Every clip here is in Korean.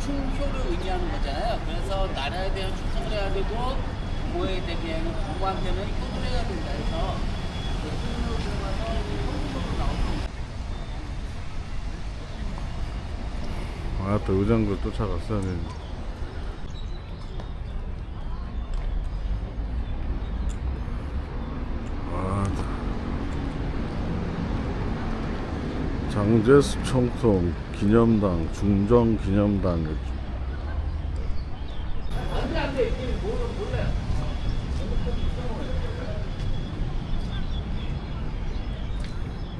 충효를 의미하는 거잖아요. 그래서 나라에 대한 충성을 해야 되고 부모에 대한 부모한테는 효도를 해야 된다 해서 효도로 들어가서 효도로 나오는 아, 또 의장들 쫓아갔어야 되는데. 아, 장제스 총통 기념당, 중정 기념당.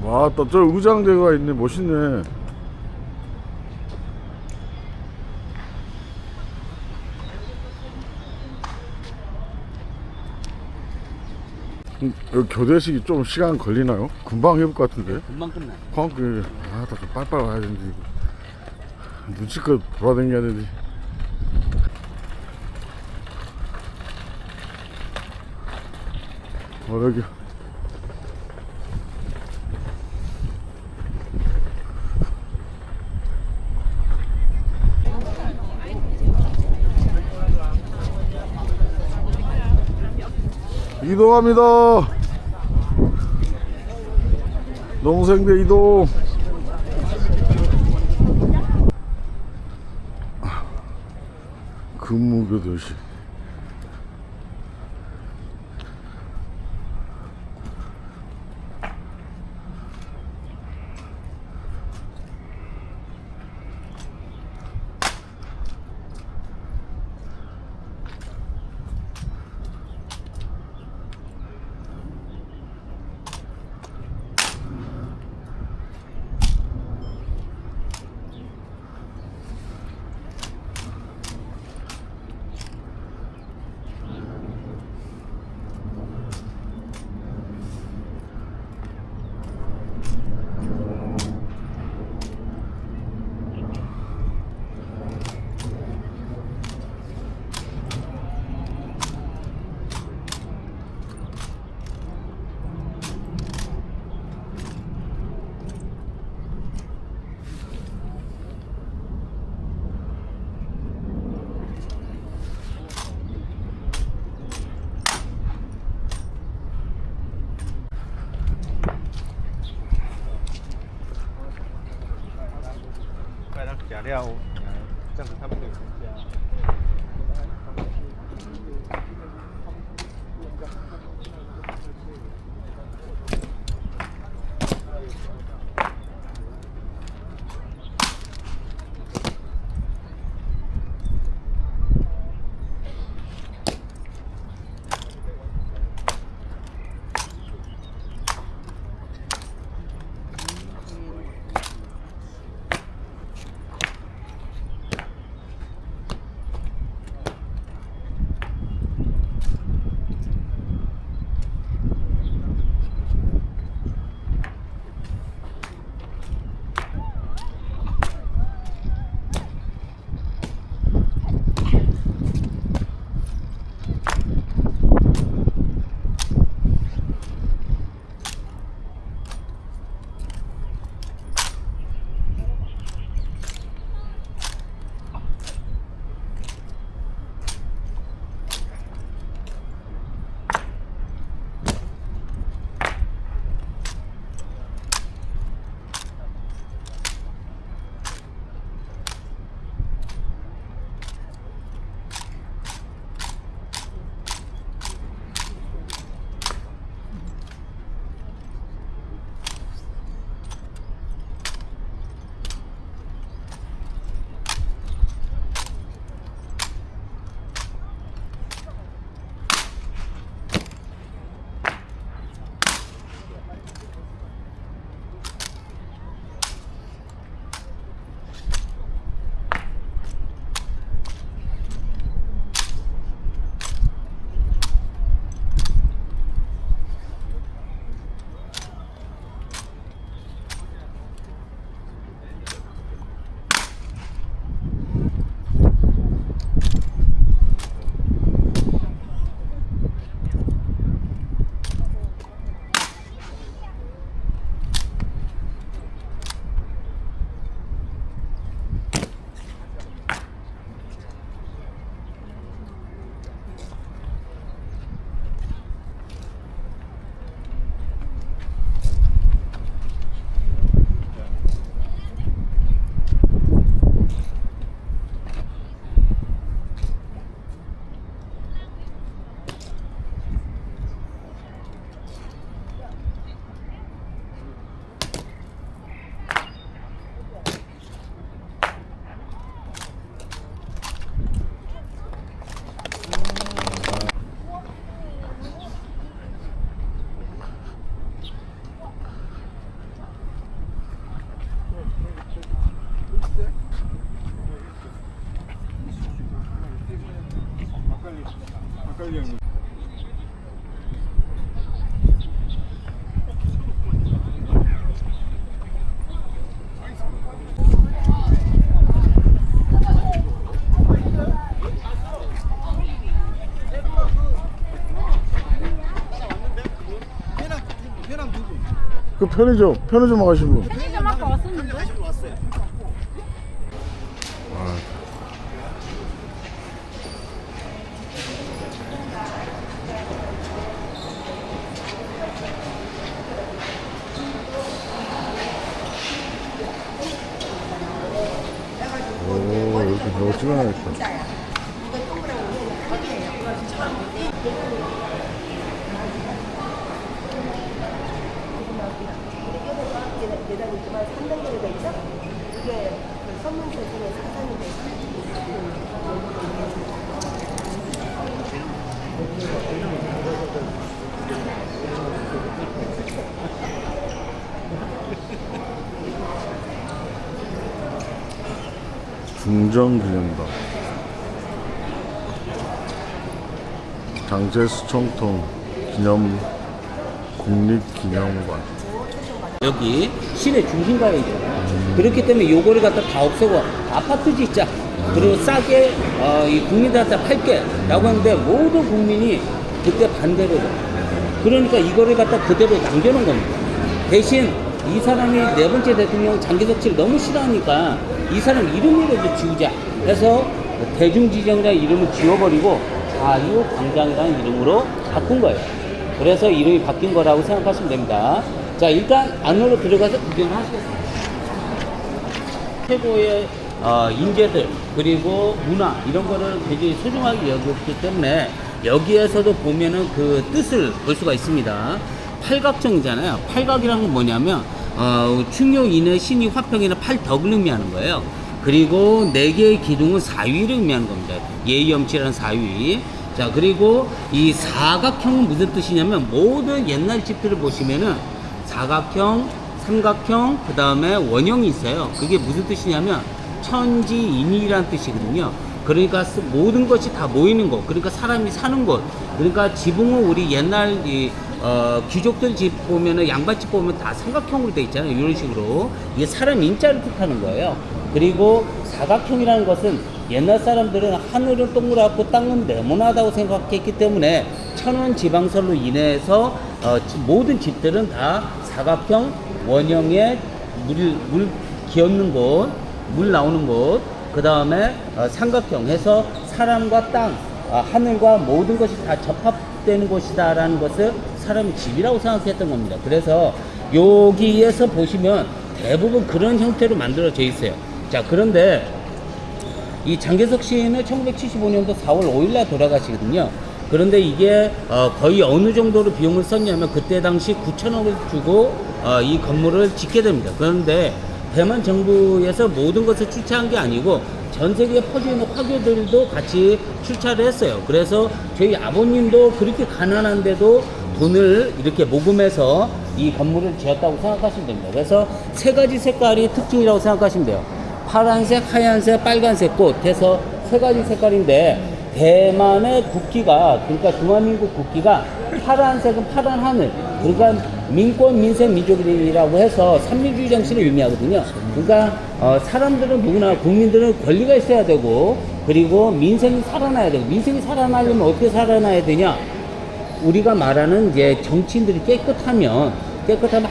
와, 또 저 의장대가 있네. 멋있네. 여기 교대식이 좀 시간 걸리나요? 금방 해볼 것 같은데. 금방 끝나. 아, 좀 빨빨 와야 되는데 이거. 눈치껏 돌아다녀야 되는데. 여기 이동합니다. 농생대 이동. 근무교도시. 그 편의점 가시고. 편의점 아까 왔었는데? 아, 오, 이렇게 저거 찍어놔야겠다. 매달이 있지만 3단계가 있죠? 이게 그 선문서 중에 4단계 중정기념당 장제수총통 기념 국립기념관. 여기 시내 중심가에 있잖아요. 그렇기 때문에 요거를 갖다 다 없애고 아파트 짓자. 그리고 싸게 이 국민들한테 팔게 라고 하는데 모든 국민이 그때 반대를 해요. 그러니까 이거를 갖다 그대로 남겨놓은 겁니다. 대신 이 사람이 네 번째 대통령 장기석 씨를 너무 싫어하니까 이 사람 이름이라도 지우자 해서 대중지정이라는 이름을 지워버리고 자유광장이라는 이름으로 바꾼 거예요. 그래서 이름이 바뀐 거라고 생각하시면 됩니다. 자, 일단 안으로 들어가서 구경하시겠습니다. 최고의 인재들 그리고 문화 이런 거를 굉장히 소중하게 여겼기 때문에 여기에서도 보면은 그 뜻을 볼 수가 있습니다. 팔각정이잖아요. 팔각이라는 건 뭐냐면 충용, 인해, 신의, 화평이나 팔덕을 의미하는 거예요. 그리고 네 개의 기둥은 사위를 의미하는 겁니다. 예의엄치라는 사위. 자, 그리고 이 사각형은 무슨 뜻이냐면 모든 옛날 집들을 보시면은 사각형, 삼각형, 그 다음에 원형이 있어요. 그게 무슨 뜻이냐면 천지인이라는 뜻이거든요. 그러니까 모든 것이 다 모이는 곳, 그러니까 사람이 사는 곳. 그러니까 지붕은 우리 옛날 귀족들 집 보면은 양반집 보면 다 삼각형으로 돼 있잖아요. 이런 식으로 이게 사람 인자를 뜻하는 거예요. 그리고 사각형이라는 것은 옛날 사람들은 하늘은 동그랗고 땅은 네모나다고 생각했기 때문에 천원 지방설로 인해서 모든 집들은 다 사각형 원형의 물 기었는 곳, 물 나오는 곳, 그 다음에 삼각형 해서 사람과 땅, 하늘과 모든 것이 다 접합되는 곳이다라는 것을 사람의 집이라고 생각했던 겁니다. 그래서 여기에서 보시면 대부분 그런 형태로 만들어져 있어요. 자, 그런데 이 장개석 씨는 1975년도 4월 5일날 돌아가시거든요. 그런데 이게 거의 어느 정도로 비용을 썼냐면 그때 당시 9천억을 주고 이 건물을 짓게 됩니다. 그런데 대만 정부에서 모든 것을 출차한 게 아니고 전 세계에 퍼져 있는 화교들도 같이 출차를 했어요. 그래서 저희 아버님도 그렇게 가난한데도 돈을 이렇게 모금해서 이 건물을 지었다고 생각하시면 됩니다. 그래서 세 가지 색깔이 특징이라고 생각하시면 돼요. 파란색, 하얀색, 빨간색 꽃 해서 세 가지 색깔인데 대만의 국기가, 그러니까 중화민국 국기가 파란색은 파란 하늘, 그러니까 민권, 민생, 민족이라고 해서 삼민주의 정신을 의미하거든요. 그러니까 사람들은 누구나 국민들은 권리가 있어야 되고 그리고 민생이 살아나야 되고, 민생이 살아나려면 어떻게 살아나야 되냐? 우리가 말하는 이제 정치인들이 깨끗하면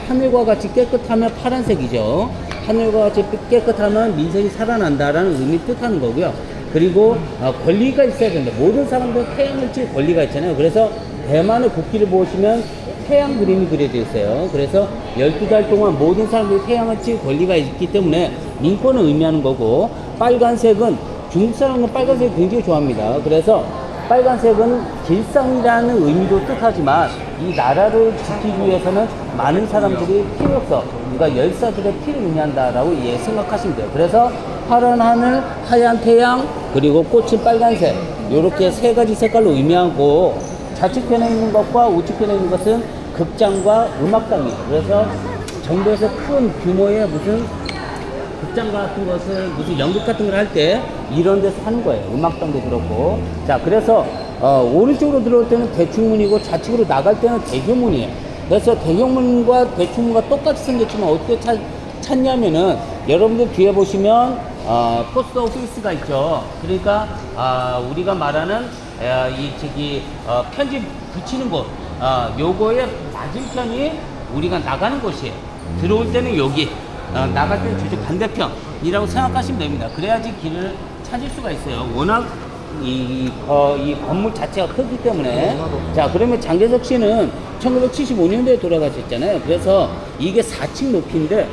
하늘과 같이 깨끗하면 파란색이죠. 하늘과 같이 깨끗하면 민생이 살아난다라는 의미 뜻하는 거고요. 그리고 권리가 있어야 된다. 모든 사람들은 태양을 칠 권리가 있잖아요. 그래서 대만의 국기를 보시면 태양 그림이 그려져 있어요. 그래서 12달 동안 모든 사람들이 태양을 칠 권리가 있기 때문에 민권을 의미하는 거고, 빨간색은 중국 사람은 빨간색을 굉장히 좋아합니다. 그래서 빨간색은 길상이라는 의미도 뜻하지만 이 나라를 지키기 위해서는 많은 사람들이 필요없어, 그러니까 열사들의 피를 의미한다라고 생각하시면 돼요. 그래서 파란 하늘, 하얀 태양, 그리고 꽃은 빨간색, 이렇게 세 가지 색깔로 의미하고, 좌측편에 있는 것과 우측편에 있는 것은 극장과 음악당이에요. 그래서 정부에서 큰 규모의 무슨 극장 같은 것을, 무슨 연극 같은 걸 할 때 이런 데서 하는 거예요. 음악당도 그렇고. 자, 그래서 오른쪽으로 들어올 때는 대충문이고 좌측으로 나갈 때는 대교문이에요. 그래서 대형문과 대충문과 똑같이 생겼지만 어떻게 찾냐면은 여러분들 뒤에 보시면 포스트 오피스가 있죠. 그러니까 우리가 말하는 편지 붙이는 곳, 요거의 맞은편이 우리가 나가는 곳이에요. 들어올 때는 여기, 나갈 때는 저쪽 반대편이라고 생각하시면 됩니다. 그래야지 길을 찾을 수가 있어요. 워낙 이 건물 자체가 크기 때문에. 자, 그러면 장계석 씨는 1975년도에 돌아가셨잖아요. 그래서 이게 4층 높이인데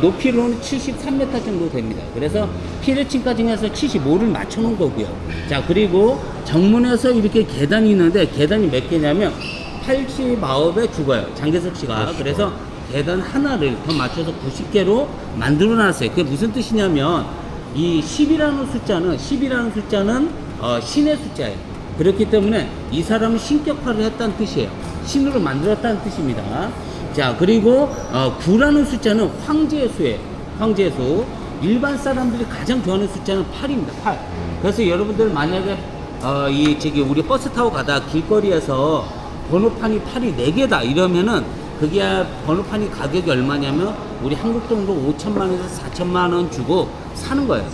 높이로는 73m 정도 됩니다. 그래서 피레층까지 해서 75를 맞춰 놓은 거고요. 자, 그리고 정문에서 이렇게 계단이 있는데 계단이 몇 개냐면 89에 죽어요, 장계석 씨가. 그래서 계단 하나를 더 맞춰서 90개로 만들어 놨어요. 그게 무슨 뜻이냐면 이 10이라는 숫자는 신의 숫자예요. 그렇기 때문에 이 사람은 신격화를 했다는 뜻이에요. 신으로 만들었다는 뜻입니다. 자, 그리고 9라는 숫자는 황제의 수예요. 황제의 수. 일반 사람들이 가장 좋아하는 숫자는 8입니다. 8. 그래서 여러분들 만약에 우리 버스 타고 가다 길거리에서 번호판이 8이 4개다 이러면은 그게 번호판이 가격이 얼마냐면 우리 한국 돈으로 5천만 원에서 4천만 원 주고 사는 거예요.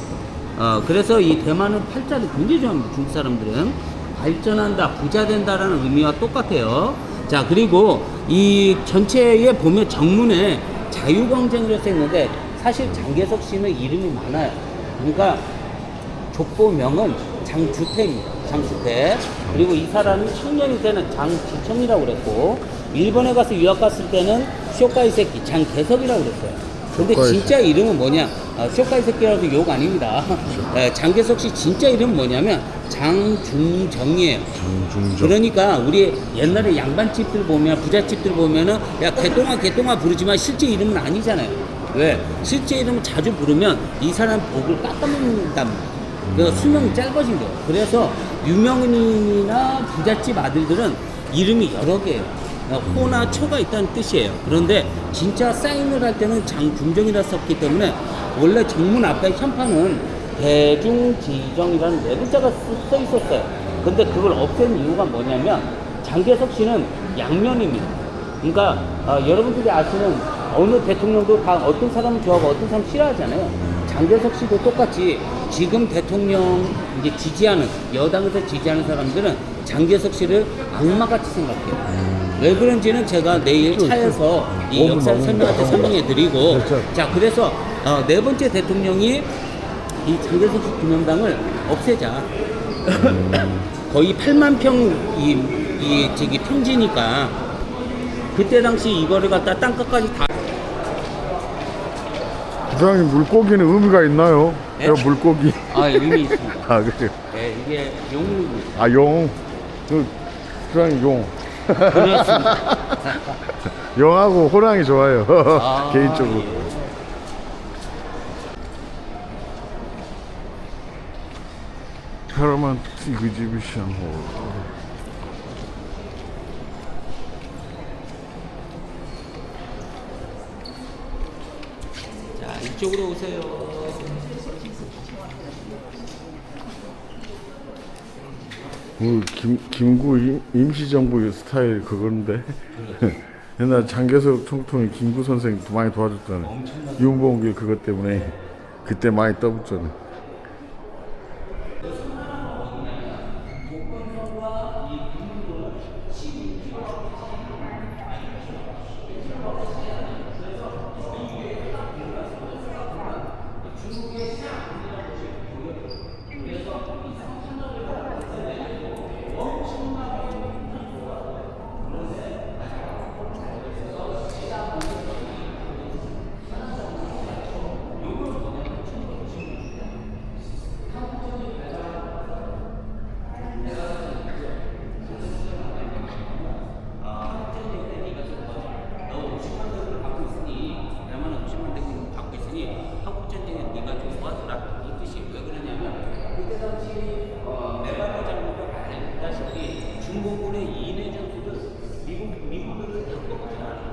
그래서 이 대만은 8자를 굉장히 좋아합니다. 중국 사람들은. 발전한다, 부자 된다라는 의미와 똑같아요. 자, 그리고 이 전체에 보면 정문에 자유광장이라고 써있는데 사실 장계석 씨는 이름이 많아요. 그러니까 족보명은 장주태입니다. 장주태. 그리고 이 사람이 청년이 때는 장지청이라고 그랬고, 일본에 가서 유학 갔을 때는 쇼카이 새끼 장계석이라고 그랬어요. 근데 진짜 이름은 뭐냐? 쇼카이 새끼라도 욕 아닙니다. 장계석 씨 진짜 이름은 뭐냐면 장중정이에요. 장중정. 그러니까 우리 옛날에 양반집들 보면, 부잣집들 보면은 야 개똥아 부르지만 실제 이름은 아니잖아요. 왜? 실제 이름을 자주 부르면 이 사람 복을 깎아먹는단 말이에요. 그래서 수명이 짧아진 거예요. 그래서 유명인이나 부잣집 아들들은 이름이 여러 개예요. 호나 초가 있다는 뜻이에요. 그런데 진짜 사인을 할 때는 장중정이라 썼기 때문에 원래 정문 앞에 현판은 대중지정이라는 네 글자가 써 있었어요. 근데 그걸 없앤 이유가 뭐냐면 장계석 씨는 양면입니다. 그러니까 여러분들이 아시는 어느 대통령도 다 어떤 사람은 좋아하고 어떤 사람은 싫어하잖아요. 장계석 씨도 똑같이 지금 대통령 이제 지지하는, 여당에서 지지하는 사람들은 장계석 씨를 악마같이 생각해요. 왜 그런지는 제가 내일 차에서 이 역사를 설명해 드리고. 자, 그래서 네 번째 대통령이 이 장계석 씨 기념당을 없애자. 거의 8만 평 평지니까 그때 당시 이거를 갖다 땅끝까지 다. 부장님, 물고기는 의미가 있나요? 네? 물고기. 의미 있습니다. 그래요? 네, 이게 용입니다. 용. 부장님, 용. 그렇습니다. 용하고 호랑이 좋아요. 개인적으로. 예. 사람은 이그지비시한 호. 자, 이쪽으로 오세요. 김구 임시정부 스타일 그건데. 옛날 장계석 총통이 김구 선생 많이 도와줬잖아요. 윤봉길 그것 때문에 그때 많이 떠붙잖아요. 중공군의 이인의 전투를 미국을 바꿔보잖아.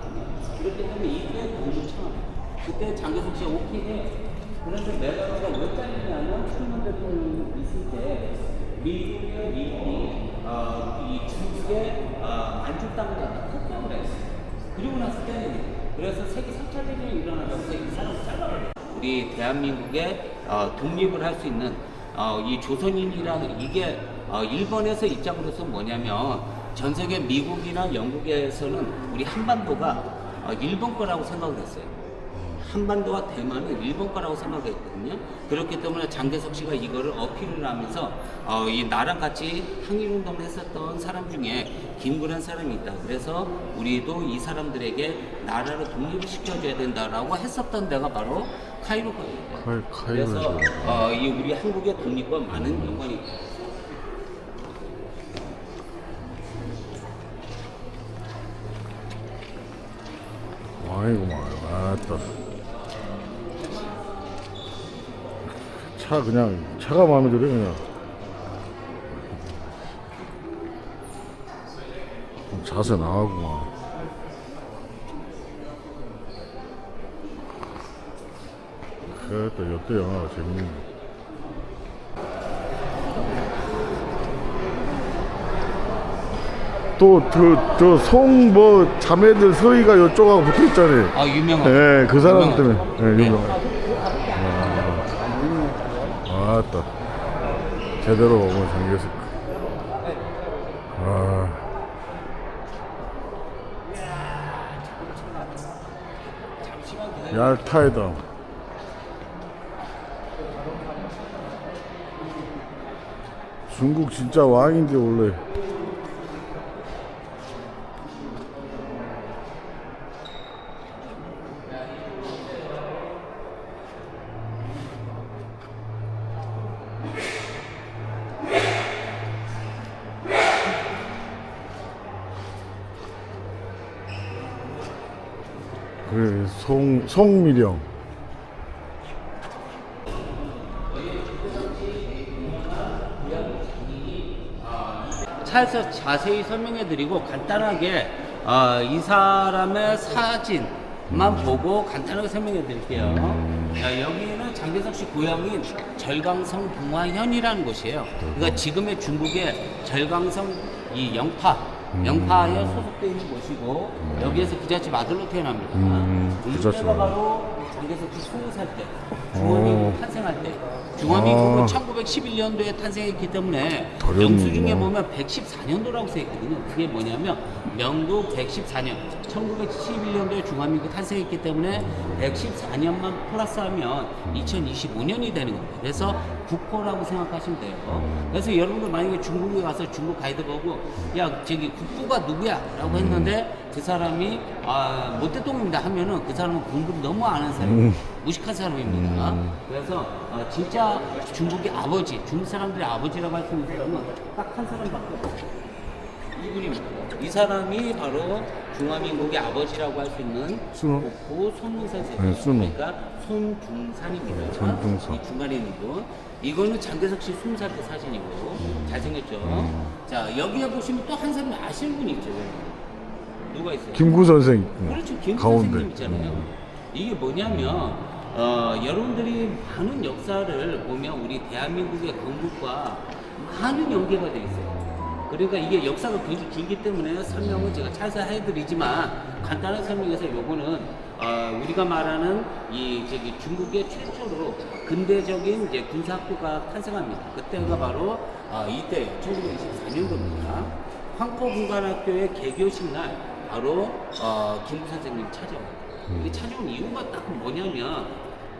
그렇기 때문에 이게 공주 창. 그때 장계석 씨가 오케이. 그런데 메가로가 왜 잘리냐면 트루먼 대통령이 있을 때 미국이 이 중국의 만주 땅을 폭격을 했어요. 그리고 났을 때는 그래서 세계 3차 대전이 일어나면서 이 사람을 잘라버려요. 우리 대한민국의 독립을 할 수 있는 이 조선인이라는 이게 일본에서 입장으로서 뭐냐면 전 세계 미국이나 영국에서는 우리 한반도가 일본 거라고 생각을 했어요. 한반도와 대만은 일본 거라고 생각했거든요. 그렇기 때문에 장개석 씨가 이거를 어필을 하면서 이 나랑 같이 항일운동을 했었던 사람 중에 김구란 사람이 있다. 그래서 우리도 이 사람들에게 나라를 독립을 시켜줘야 된다라고 했었던 데가 바로 카이로 거예요. 그래서 이 우리 한국의 독립과 많은 연관이 있다. 아이고 맞다. 차 그냥 차가 마음에 들어 그냥. 자세 나가구만. 그랬다 역대 영화가 재밌네. 또 저 송 뭐 자매들 서희가 요쪽하고 붙어 있잖아요. 유명한. 예, 그 사람 유명한. 때문에. 예, 유명한. 아따. 제대로 오면 장개석. 얄타이다. 중국 진짜 왕인데 원래. 그래, 송미령. 차에서 자세히 설명해드리고 간단하게 이 사람의 사진만 보고 간단하게 설명해드릴게요. 여기는 장개석 씨 고향인 절강성 봉화현이라는 곳이에요. 그러니까 지금의 중국의 절강성 이 영파에 소속되어 있는 곳이고 여기에서 부잣집 아들로 태어납니다. 부잣집 이때가 바로 장개석 씨 20살 때 중화민국 탄생할 때 중화민국은 1911년도에 탄생했기 때문에 영수증에 보면 114년도라고 써있거든요. 그게 뭐냐면 명국 114년 1911년도에 중화민국 탄생했기 때문에 114년만 플러스하면 2025년이 되는 겁니다. 그래서 국호라고 생각하시면 돼요. 그래서 여러분들 만약에 중국에 가서 중국 가이드 보고 야 저기 국부가 누구야? 라고 했는데 그 사람이 모태똥입니다 하면은 그 사람은 공부를 너무 안 하는 사람이에요. 무식한 사람입니다. 그래서 진짜 중국의 아버지, 중국 사람들의 아버지라고 할 수 있는 사람은 딱 한 사람밖에 없어요. 이분입니다. 이 사람이 바로 중화민국의 아버지라고 할 수 있는 국부 손문산 선생. 네, 순우. 그러니까 손중산입니다. 손중산. 이 중간에 있는 분. 이거는 장개석 씨 20살 때 사진이고 잘생겼죠. 자 여기에 보시면 또 한 사람 아시는 분이 있죠. 누가 있어요? 김구 선생. 그렇죠. 김구 가운데. 선생님 있잖아요. 이게 뭐냐면 여러분들이 많은 역사를 보면 우리 대한민국의 건국과 많은 연계가 되어 있어요. 그러니까 이게 역사가 굉장히 길기 때문에 설명은 제가 차에서 해드리지만 간단한 설명에서 요거는 우리가 말하는 이 저기 중국의 최초로 근대적인 이제 군사학교가 탄생합니다. 그때가 바로 이때 1924년도입니다. 황포군관학교의 개교식 날 바로 김구 선생님 찾아옵니다. 이게 찾아온 이유가 딱 뭐냐면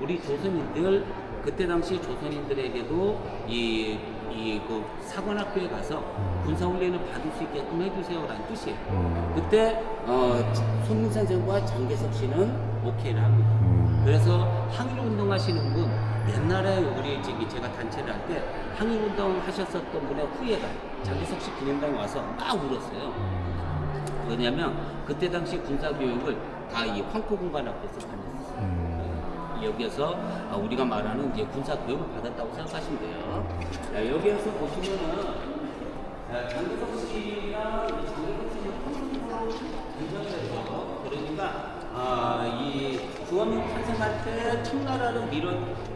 우리 조선인들 그때 당시 조선인들에게도 그 사관학교에 가서 군사훈련을 받을 수 있게끔 해주세요라는 뜻이에요. 그때 손문 선생과 장개석 씨는 오케이를 합니다. 그래서 항일운동 하시는 분 옛날에 우리 제가 단체를 할 때 항일운동 하셨었던 분의 후예가 장개석 씨 기념당에 와서 막 울었어요. 왜냐면 그때 당시 군사교육을 다 이 황포군관학교에서 다녔어요. 여기에서 우리가 말하는 이제 군사 교육을 받았다고 생각하시면 돼요. 자, 여기에서 보시면은 장개석 씨랑 장개석 씨는 한국으로 인정을 해서 그러니까 이 중화민국 탄생할 때 청나라를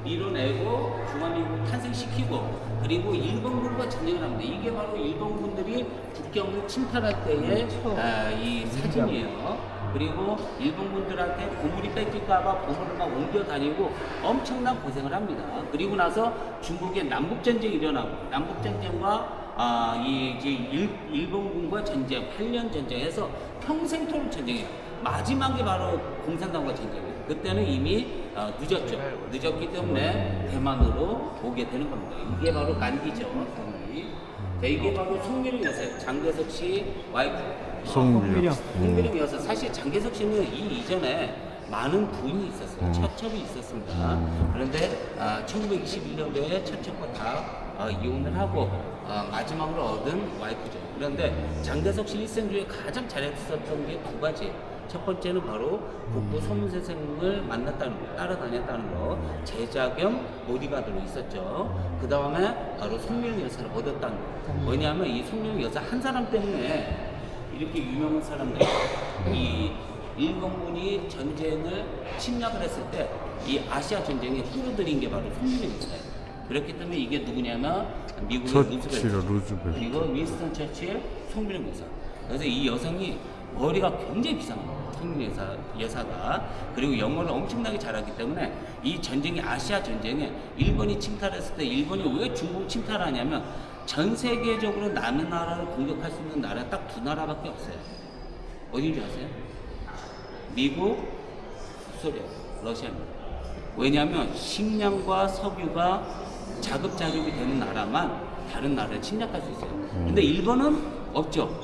밀어내고 중화민국 탄생시키고 그리고 일본군과 전쟁을 합니다. 이게 바로 일본군들이 국경을 침탈할 때의 이 사진이에요. 그리고 일본군들한테 보물이 뺏길까봐 보물을 막 옮겨 다니고 엄청난 고생을 합니다. 그리고 나서 중국의 남북전쟁이 일어나고 남북전쟁과 이제 일본군과 전쟁, 8년 전쟁에서 평생토록 전쟁이에요. 마지막이 바로 공산당과 전쟁이에요. 그때는 이미 늦었죠. 늦었기 때문에 대만으로 오게 되는 겁니다. 이게 바로 간디죠. 이게 바로 송미령 여사예요. 장개석 씨 와이프. 송미령 여사. 사실 장개석 씨는 이 이전에 많은 부인이 있었어요. 처첩이 있었습니다. 그런데 1921년도에 처첩과 다 이혼을 하고 마지막으로 얻은 와이프죠. 그런데 장개석 씨 일생 중에 가장 잘했었던 게 두 가지. 첫 번째는 바로 국부 소문세생을 만났다는 거, 따라다녔다는 거, 제자 겸 보디가드로 있었죠. 그 다음에 바로 송미령 여사를 얻었다는 거. 왜냐하면 이 송미령 여사 한 사람 때문에 이렇게 유명한 사람들이 이 일본군이 전쟁을 침략을 했을 때 이 아시아 전쟁에 끌어들인 게 바로 송미령 여사예요. 그렇기 때문에 이게 누구냐면 미국의 루즈벨트 그리고 윈스턴 처칠, 송미령 여사. 그래서 이 여성이 머리가 굉장히 비상합니다. 송미령 여사가. 그리고 영어를 엄청나게 잘하기 때문에 이 전쟁이 아시아 전쟁에 일본이 침탈했을 때 일본이 왜 중국을 침탈하냐면 전 세계적으로 남의 나라를 공격할 수 있는 나라 딱 두 나라밖에 없어요. 어딘지 아세요? 미국, 소련, 러시아입니다. 왜냐하면 식량과 석유가 자급자족이 되는 나라만 다른 나라를 침략할 수 있어요. 근데 일본은 없죠.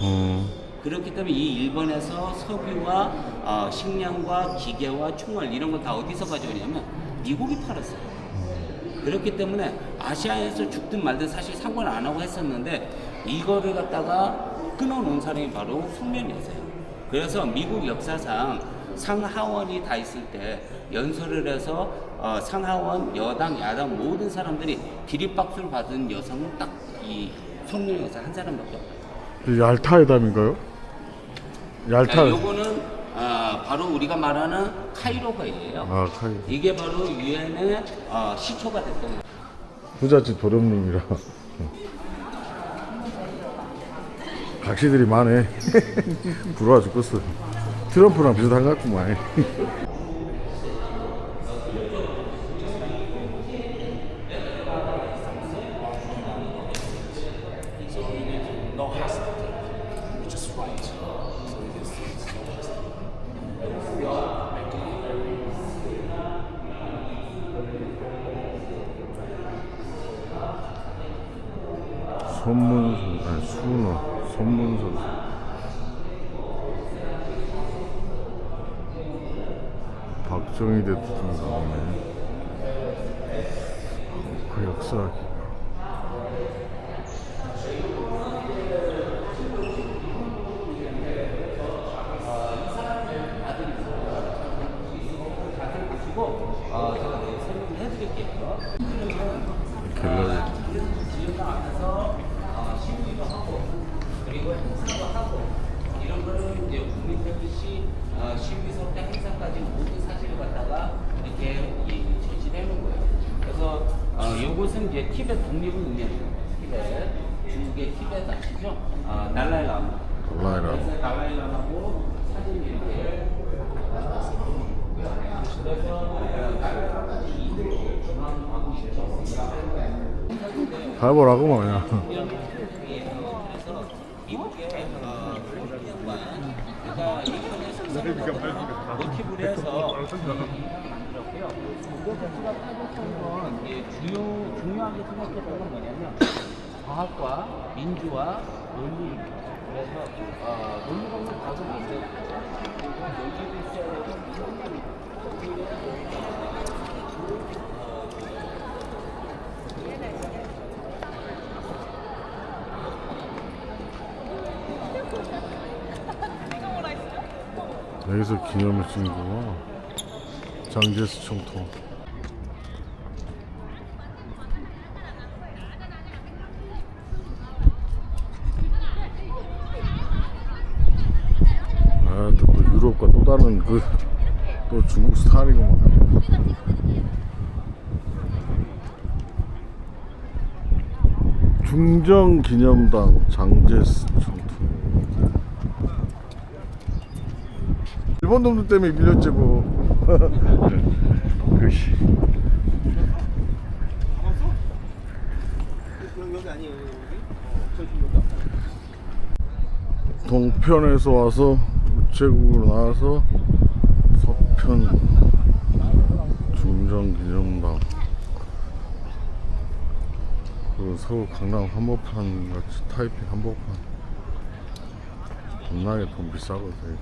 그렇기 때문에 이 일본에서 석유와 식량과 기계와 총알 이런 거 다 어디서 가져오냐면 미국이 팔았어요. 그렇기 때문에 아시아에서 죽든 말든 사실 상관 안 하고 했었는데 이거를 갖다가 끊어놓은 사람이 바로 송미령 여사예요. 그래서 미국 역사상 상하원이 다 있을 때 연설을 해서 상하원, 여당, 야당 모든 사람들이 기립박수를 받은 여성은 딱 이 송미령 여사 한 사람밖에 없어요. 얄타회담인가요? 얄타. 요거는 바로 우리가 말하는 카이로회예요. 카이로. 이게 바로 유엔의 시초가 됐던 거예요. 부잣집 도련님이라 각시들이 많네. 부러워 죽겠어. 트럼프랑 비슷한 것 같구만. 손문선. 박정희 대통령 나오네. 그 역사. 제가 설명을 해드릴게요. 갤러리. 지금 앞에서 시위도 하고 그리고 행사도 하고 이런 거를 이제 국민들이 시위서 때 행사까지 모든 사실을 갖다가 이렇게 제시를 해놓은 거예요. 그래서 이곳은 이제 티베트 독립을 의미합니다. 티베트, 중국의 티베트 아시죠? 달라이라마. 그래서 달라이라마하고 사진이 이렇게. 가보라고 뭐냐. 그래서 미국의 모티브를 해서 만들었고요. 이거 자체가 파격한 건 중요하게 생각했던 건 뭐냐면 과학과 민주와 논리입니다. 그래서 논리가 없는 과학이 있어요. 논리도 있어야 되고 민주도 있어요. 여기서 기념을 찍는 거구나. 장제스 총통. 또 유럽과 또 다른 그 또 중국 스타일이구만. 중정기념당 장제스 청통. 일본 놈들 때문에 밀렸지 뭐. 그시. 여기 아니에요, 여기? 저기 여기. 동편에서 와서 우체국으로 나와서 서편 중정기념당. 그 서울 강남 한복판 같이 타이핑 한복판 겁나게 돈 비싸거든.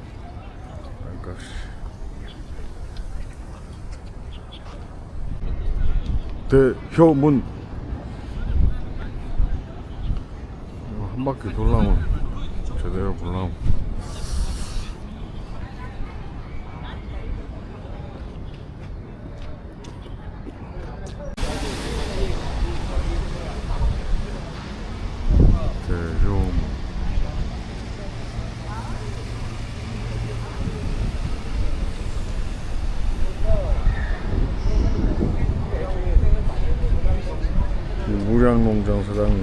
값이. 대효문 한 바퀴 돌라면 제대로 보려면 대효문. 무량농장 사장님.